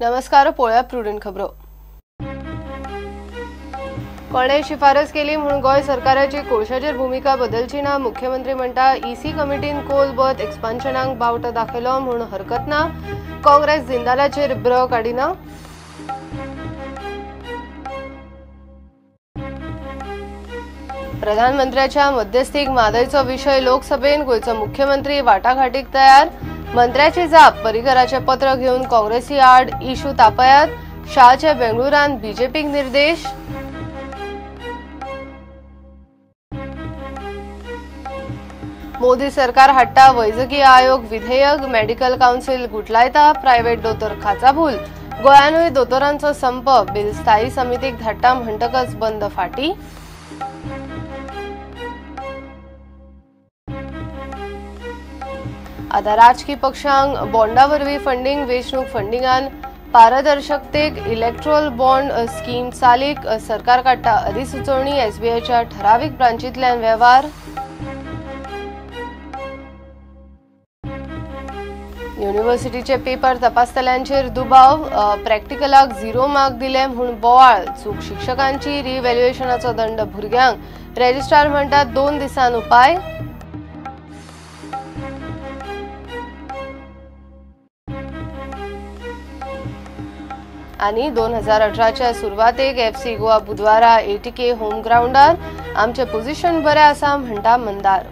नमस्कार, पोळ्या प्रुडंट खबरो. कोणे शिफारस केली म्हणून गोय सरकाराची कोळशाचेर भूमिका बदलची ना. मुख्यमंत्री म्हणटा ईसी कमिटीन कोल बत एक्सपान्शनाक बावटो दाखयलो म्हूण हरकत ना. काँग्रेस जिंदालाचेर ब्र काडिना. प्रधानमंत्र्याच्या मध्यस्थीक मादयचो विषय लोकसभेन. गोयचो मुख्यमंत्री वाटाघाटीक तयार. मंत्र्याची जाप परिकराचे पत्र घेऊन काँग्रेसी आड इशू तापयात. शाहचे बेंगळुरान बीजेपीक निर्देश. मोदी सरकार हाडटा वैजकी आयोग विधेयक. Medical council गुटलायता. प्रायव्हेट दोतोर खाचाभूल. गोंयानूय दोतोरांचो संप. बिल स्थायी समितीक धाडटा म्हणटकच बंद फाटी. आता राजकीय पक्षांक बॉन्डा वरवीं फंडिंग. वेंचणूक फंडिंगान पारदर्शकतेक इलेक्ट्रोल बॉन्ड स्कीम चालीक. सरकार काडटा अधिसुचोवणी. एसबीआयच्या ठराविक ब्रांचींतल्यान वेव्हार. युनिव्हर्सिटीचे पेपर तपासतल्यांचेर दुबाव. प्रॅक्टिकलाक 0 मार्क दिले म्हूण बोवाळ. चूक शिक्षकांची. रिव्हॅल्युएशनाचो दंड भुरग्यांक. रजिस्ट्रार म्हणटात 2 दिसान उपाय. आणि 2018च्या सुरवातेक एफसी गोवा बुधवारा एटीके होम ग्राउंडार. आमचे पोझिशन बरे आसा म्हणटा मंदार.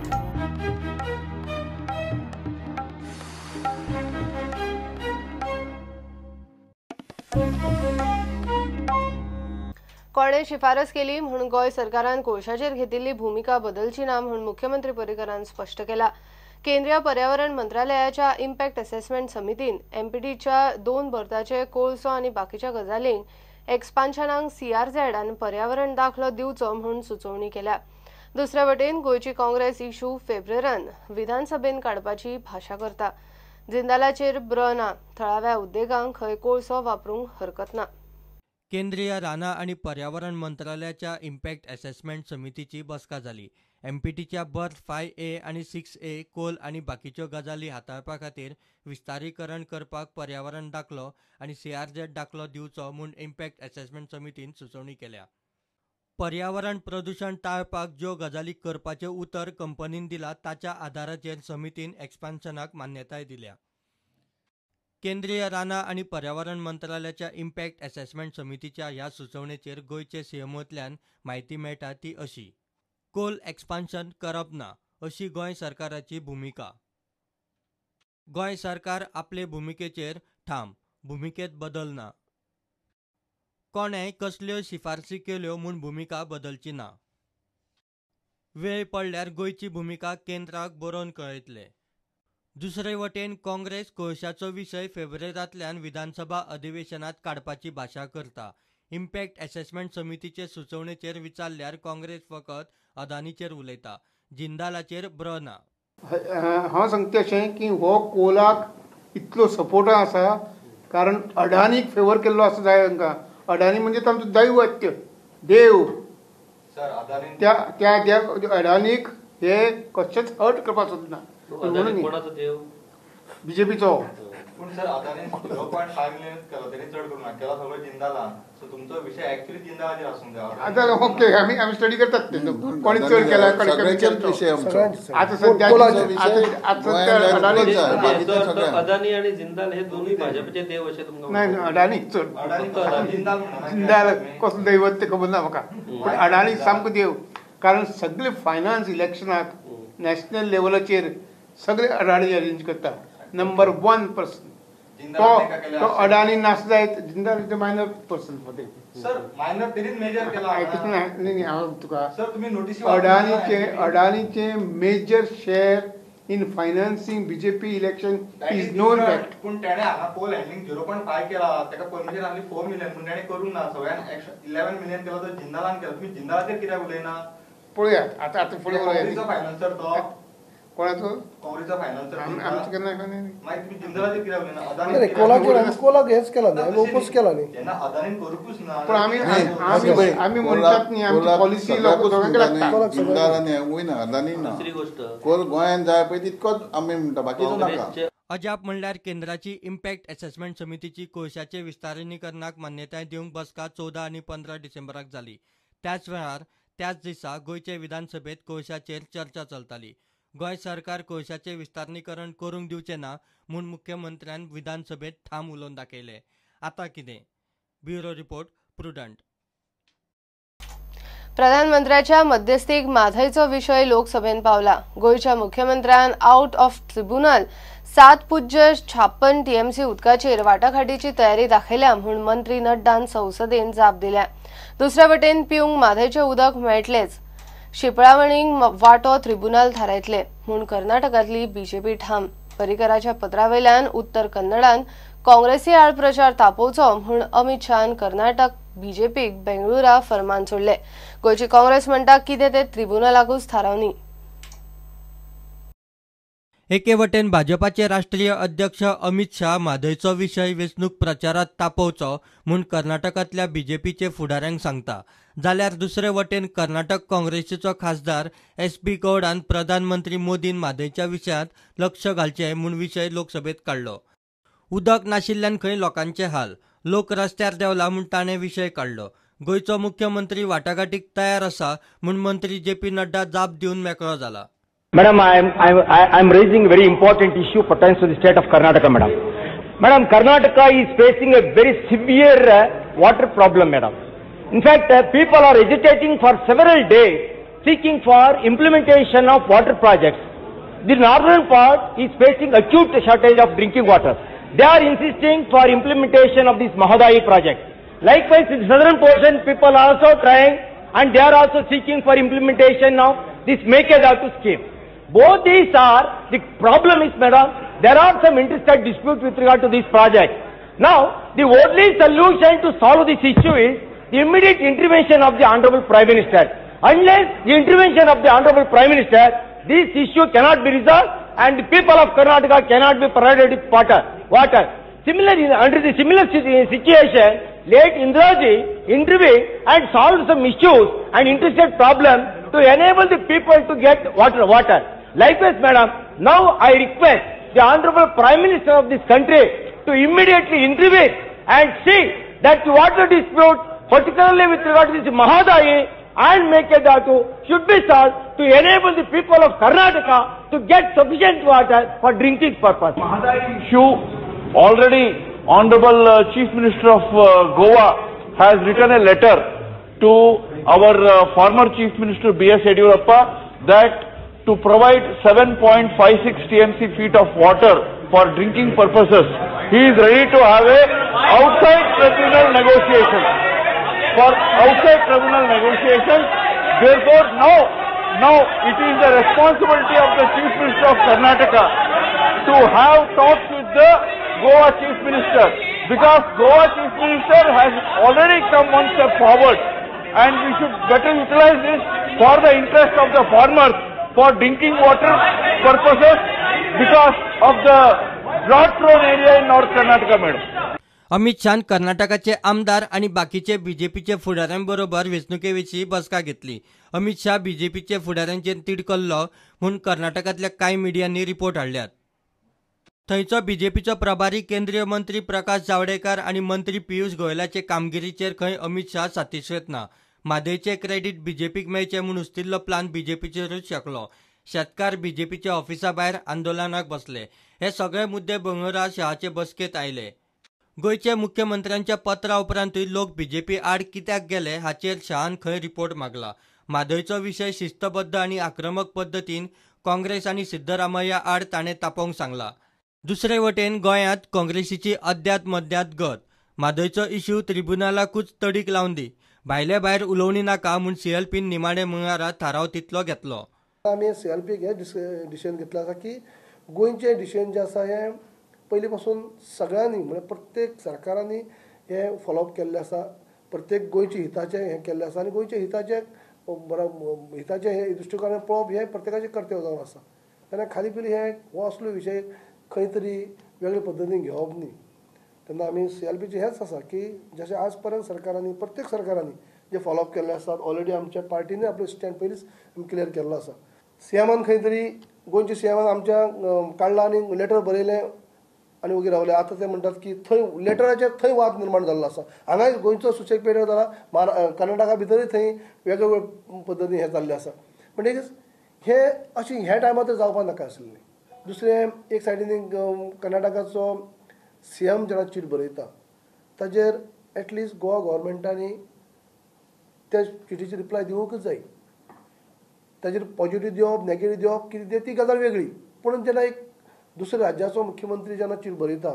कोणे शिफारस केली म्हणून गोय सरकारान कोळशाचेर घेतिल्ली भूमिका बदलची ना म्हणून मुख्यमंत्री पर्रीकरान स्पष्ट केला. केंद्रीय पर्यावरण मंत्रालयाच्या इम्पॅक्ट असेसमेंट समितीन एमपीटीच्या 2 बर्ताचे कोळसो आणि बाकीच्या गजालींक एक्सपान्शनाक सीआरझेड आनी पर्यावरण दाखलो दिवचो म्हणून सुचोवणी केल्या. दुसरे वटेन गोयची काँग्रेस इशू फेब्रुवारीन विधानसभेन काडपाची भाशा करता. जिंदालाचेर ब्र ना. थळाव्या उद्देगांक खंय कोळसो वापरूंक हरकत ना. केंद्रीय राना आणि पर्यावरण मंत्रालयाच्या इम्पॅक्ट असेसमेंट समितीची बसका जाली. एमपीटीच्या बर्थ 5A आणि 6A कोल आणि बाकीच्यो गजाली हाताळपा खातीर विस्तारीकरण करपाक पर्यावरण दाखलो आणि सीआरझेड दाखलो दिवचो म्हूण इम्पॅक्ट असेसमेंट समितीन सुचोवणी केल्या. पर्यावरण प्रदूषण टाळपाक ज्यो गजाली करपाचें उतर कंपनीन दिला ताच्या आधाराचेर समितीन एक्सपान्शनाक मान्यताय दिल्या. केंद्रीय राना आणि पर्यावरण मंत्रालयाच्या इम्पॅक्ट असेसमेंट समितीच्या ह्या सुचोवणेचेर गोयचे सीएमओंतल्यान म्हायती मेळटा ती अशी. कोल एक्सपान्शन करप ना अशी गोंय सरकाराची भूमिका. गोंय सरकार आपले भूमिकेचेर ठाम. भूमिकेत बदल ना. कोणेय कसल्यो शिफारसी केल्यो म्हूण भूमिका बदलची ना. वेळ पडल्यार गोंयची भूमिका केंद्राक बरोवन कळयतले. दुसरे वटेन काँग्रेस कोळशाचो विशय फेब्रुवारींतल्यान विधानसभा अधिवेशनात काडपाची भाशा करता. इम्पॅक्ट असेसमेंट समितीचे सुचोवणेचेर विचारल्यार काँग्रेस फकत अदानीचेर उलयता. जिंदालाचेर ब्र ना. हांव सांगता अशें की हो कोलाक इतलो सपोर्ट आसा कारण अडानीक फेवर केल्लो आसा जाय तांकां. अडानी म्हणजे तांचो दैवत्य देव. त्या अडानीक हे कशेंच हर्ट करपाक सोदना म्हणून बीजेपीचो. पण सर अदानी 0.5 मिलियन केलो तेणी चड करूं ना. केला सगळो जिंदाला. सो तुमचो विषय एक्चुअली जिंदालाचेर आसूंक जाय. आतां ओके आमी स्टडी करतात ते कोणी चड केला कोणी कमी केला. आतां सध्या अदानी आणि जिंदाल हे दोन्ही भाजपचे देव अशें तुमकां. नाही अडानी चड. जिंदाल कसलो दैवत्य खबर ना म्हाका पण अडानी सामको देव. कारण सगळे फायनान्स इलेक्शनाक नॅशनल लेवलाचेर सगळे अडानी अरेंज करता. नंबर 1 पर्सन तो अडानी नासता जायत. जिंदाल मायनर पर्सन मध्ये. सर मायनर तेणीच मेजर केला. हांव तुका सर तुमी नोटीस अडानीचे major share in financing BJP election is known fact. पूण तेणे हांगा पोल हँडलिंग 0.5 केला. ताका परमिशन आसली 4 मिलियन पूण तेणे करूंक ना. सगळ्यान 11 मिलियन केलो तो जिंदालान केलो. तुमी जिंदालाचेर कित्याक उलयना. पळयात आतां फुडें काँग्रेसचो फायनान्सर तो. कोणाचो काँग्रेसचा फायनान्सर आमचे केन्ना मागीर तुम्ही जिंदालाचेर कित्याक उलयना. अदानी कोलाक हेच केला न्ही ओपोज केला न्ही. जेन्ना अदानीन करूंकूच ना. पण आमी म्हणटात न्ही आमची पॉलिसी लोक सगळ्यांक लागता. जिंदालान वयना अदानी ना. दुसरी गोष्ट कोल गोंयान जाय पळय तितकोच आमी म्हणटा बाकीचो नाका. अजाप म्हणल्यार केंद्राची इम्पॅक्ट असेसमेंट समितीची कोळशाचे विस्तारीकरणाक मान्यताय दिवंक बसका 14 आनी 15 डिसेंबराक जाली। त्याच वेळार त्याच दिसा गोयचे विधानसभेत कोळशाचेर चर्चा चलताली। गोय सरकार कोळशाचे विस्तारीकरण करूंक दिवचे ना म्हूण मुख्यमंत्र्यान विधानसभेत ठाम उलोवन दाखयले। आता कितें? Bureau report, prudent. प्रधानमंत्र्याच्या मध्यस्थीक माधयचो विषय लोकसभेत पावला। गोयच्या मुख्यमंत्र्यान आउट ऑफ ट्रिब्युनल 7.56 TMC उदकाचेर वाटाघाटीची तयारी दाखयल्या म्हूण मंत्री नड्डान संसदेन जाप दिल्या। दुसरे वटेन पिवंक माधयचे उदक मेळटलेच, शिपळावणीक वाटो ट्रिब्युनल थारायतले म्हूण कर्नाटकांतली बीजेपी ठाम। पर्रीकराच्या पत्रावेल्यान उत्तर कन्नडान काँग्रेसी आड प्रचार तापोवचो म्हूण अमित शहान कर्नाटक बीजेपीक बेंगळुरा फर्मान सोडले। गोयची काँग्रेस म्हणटा कितें ते ट्रिब्युनलाकूच थारावनी। एके वटेन भाजपाचे राष्ट्रीय अध्यक्ष अमित शाह माधयचो विशय वेंचणूक प्रचारात तापोवचो म्हूण कर्नाटकांतल्या बीजेपीचे फुडाऱ्यांक सांगता, जाल्यार दुसरे वटेन कर्नाटक काँग्रेसीचो खासदार SP गौडान प्रधानमंत्री मोदीन माधयच्या विशयांत लक्ष घालचें म्हूण विशय लोकसभेत काडलो। उदक नाशिल्ल्यान खंय लोकांचे हाल, लोक रस्त्यार देवला म्हूण ताणें विशय काडलो। गोयचो मुख्यमंत्री वाटाघाटीक तयार आसा म्हूण मंत्री JP नड्डा जाप दिवन मेकळो जाला। Madam, I'm raising a very important issue pertains to the state of Karnataka, madam. Madam, Karnataka is facing a very severe water problem, madam. In fact, people are agitating for several days seeking for implementation of water projects. The northern part is facing acute shortage of drinking water. They are insisting for implementation of this Mahadayi project. Likewise, in the southern portion, people are also trying and they are also seeking for implementation of this Mekedatu scheme. Both these are, the problem is, madam, there are some interstate disputes with regard to this project. Now, the only solution to solve this issue is the immediate intervention of the Honorable Prime Minister. Unless the intervention of the Honorable Prime Minister, this issue cannot be resolved and the people of Karnataka cannot be provided with water. Similarly, under the similar situation, late Indraji intervened and solved some issues and interstate problem to enable the people to get water. Likewise, madam, now I request the Honorable Prime Minister of this country to immediately intervene and see that the water dispute, particularly with regard to this Mahadayi and Mekedatu, should be solved to enable the people of Karnataka to get sufficient water for drinking purpose. Mahadayi issue, already Honorable Chief Minister of Goa has written a letter to our former Chief Minister B.S. Yediyurappa that to provide 7.56 TMC feet of water for drinking purposes. He is ready to have a outside tribunal negotiation. For outside tribunal negotiation, therefore now it is the responsibility of the Chief Minister of Karnataka to have talks with the Goa Chief Minister, because Goa Chief Minister has already come one step forward and we should better utilize this for the interest of the farmers for drinking water purposes because of the drought-prone area in North Karnataka, madam. Amit शान कर्नाटकाचे आमदार आणि बाकीचे बीजेपीचे फुडाऱ्यांबरोबर वेंचणुकेविशीं बसका घेतली। अमित शाह बीजेपीचे फुडाऱ्यांचेर तिडकल्लो म्हूण कर्नाटकांतल्या कांय मिडियांनी report हाडल्यात। थंयचो बीजेपीचो प्रभारी केंद्रीय मंत्री प्रकाश जावडेकर आणि मंत्री पियुष गोयलाचे कामगिरीचेर खंय अमित शाह सातिस्वेत ना। माधयचे क्रेडीट बीजेपीक मेळचे म्हूण हुस्तिल्लो प्लान बीजेपीचेरूच शकलो। शेतकार बीजेपीच्या ऑफिसा भायर आंदोलनाक बसले। हे सगळे मुद्दे बेंगळुरा शहाचे बसकेत आयले। गोयचे मुख्यमंत्र्यांच्या पत्रा उपरांतूय लोक बीजेपी आड कित्याक गेले हाचेर शहान खंय रिपोर्ट मागला। माधयचो विशय शिस्तबद्ध आणि आक्रमक पद्दतीन काँग्रेस आणि सिद्धरामय्या आड ताणें तापोवंक सांगला। दुसरे वटेन गोंयांत काँग्रेसीची अद्यात मध्यात गत। माधयचो इश्यू ट्रिब्युनलाकूच तडीक लावन दी, भायले भायर उलोवणी नाका म्हूण CLPन निमाणे मंगळारा थाराव तितलो घेतलो। आमी CLPक हे डिसिजन घेतला आसा की गोंयचे डिसिजन जे आसा हे पयली पासून सगळ्यांनी म्हणजे प्रत्येक सरकारांनी हे फॉलोअप केल्ले आसा। प्रत्येक गोंयच्या हिताचे हे केल्ले आसा आणि गोंयच्या हिताचे हे दृश्टिकोनान पळोवप हे प्रत्येकाचे कर्तव्य जावन आसा। तेन्ना खाली पिली हो असलो विशय खंय तरी वेगळे पद्दतीन घेवप न्ही। तेन्ना आमी CLPचे हेच आसा की जशें आज पर्यंत सरकारांनी प्रत्येक सरकारांनी जे फॉलोअप केल्ले आसात ऑलरेडी आमच्या पार्टीने आपलो स्टँड पयलींच क्लियर केल्लो आसा। CMन खंय तरी गोंयच्या सीएमान आमच्या काडला आनी लेटर बरयलें आनी वगैरे रावले. आतां ते म्हणटात की थंय लेटराचेर थंय वाद निर्माण जाल्लो आसा. हांगा गोंयचो सुशेग पेटो जाला, कर्नाटका भितरूय थंय वेगवेगळ्या पद्दतीन हें जाल्लें आसा. म्हणटकीच हे अशें ह्या टायमार तर जावपाक नाका आसलें. दुसरें एक सायडीन कर्नाटकाचो सीएम जेन्ना चीट बरयता ताजेर एटलिस्ट गोवा गव्हर्मेंटांनी त्या चिटीची रिप्लाय दिवंकच जाय. ताजेर पॉजिटीव दिवप नेगेटीव दिवप कितें तें ती गजाल वेगळी. पूण जेन्ना एक दुसऱ्या राज्याचो मुख्यमंत्री जेन्ना चीट बरयता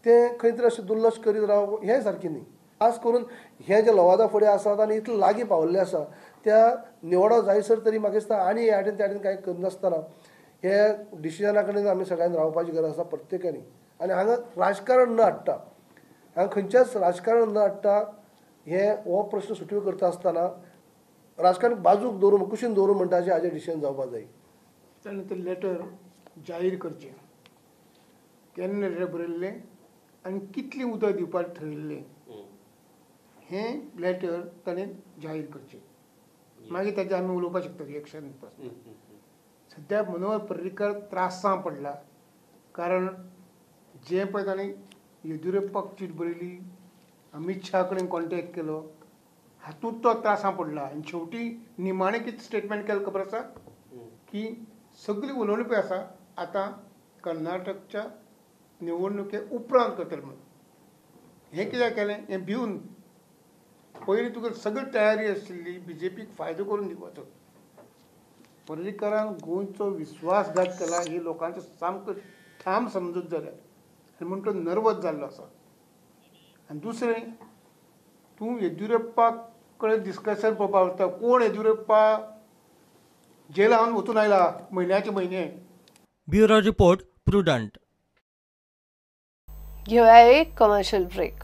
तें खंय तरी अशें दुर्लक्ष करीत रावप हें सारकें न्ही. खास करून हे जे लवादा फुडें आसात आनी इतले लागीं पावल्ले आसा त्या निवडो जायसर तरी म्हाका दिसता आनी ह्या वाटेन त्या वाटेन कांय करनासतना हे डिसिजना कडेन आमी सगळ्यांनी रावपाची गरज आसा प्रत्येकानी. आनी हांगा राजकारण न हाडटा, हांगा खंयचेच राजकारण न हाडटा हो प्रश्न सुटयो करता आसतना राजकारण बाजूक दवरून कुशीन दवरून म्हणटा अशें हाजें डिसिजन जावपाक जाय. ताणें तें लेटर जाहीर करचें, केन्ना लेटर बरयल्लें आनी कितली उदक दिवपाक ठरयल्लें हें लेटर ताणें जाहीर करचें. मागीर ताचेर आमी उलोवपाक शकता रिएक्शन दिवपाक. सद्या मनोहर पर्रीकर त्रासां पडला कारण जें पळय ताणें येडियुरप्पाक चीट बरयली, अमित शाह कडेन कॉन्टेक्ट केलो, हातूंत तो त्रासां पडला. आनी शेवटी निमाणें कितें स्टेटमेंट केलें खबर आसा की सगळी उलोवणी आसा आतां कर्नाटकच्या निवडणुके उपरांत करतले म्हणून. हें कित्याक केलें? हें भिवन पयलीं तुका सगळी तयारी आशिल्ली बीजेपीक फायदो करून दिवपाचो. पर्रीकरान गोंयचो विश्वासघात केला ही लोकांचो सामको ठाम समजूत जाल्या आनी म्हणून तो नर्वस जाल्लो आसा. आनी दुसरें तूं येडियुरप्पा कडेन डिस्कशन पळोवपाक वता. कोण येडियुरप्पा जेलान वचून आयला म्हयन्याचे म्हयने. Bureau report prudent. घेऊया एक कमर्शियल ब्रेक.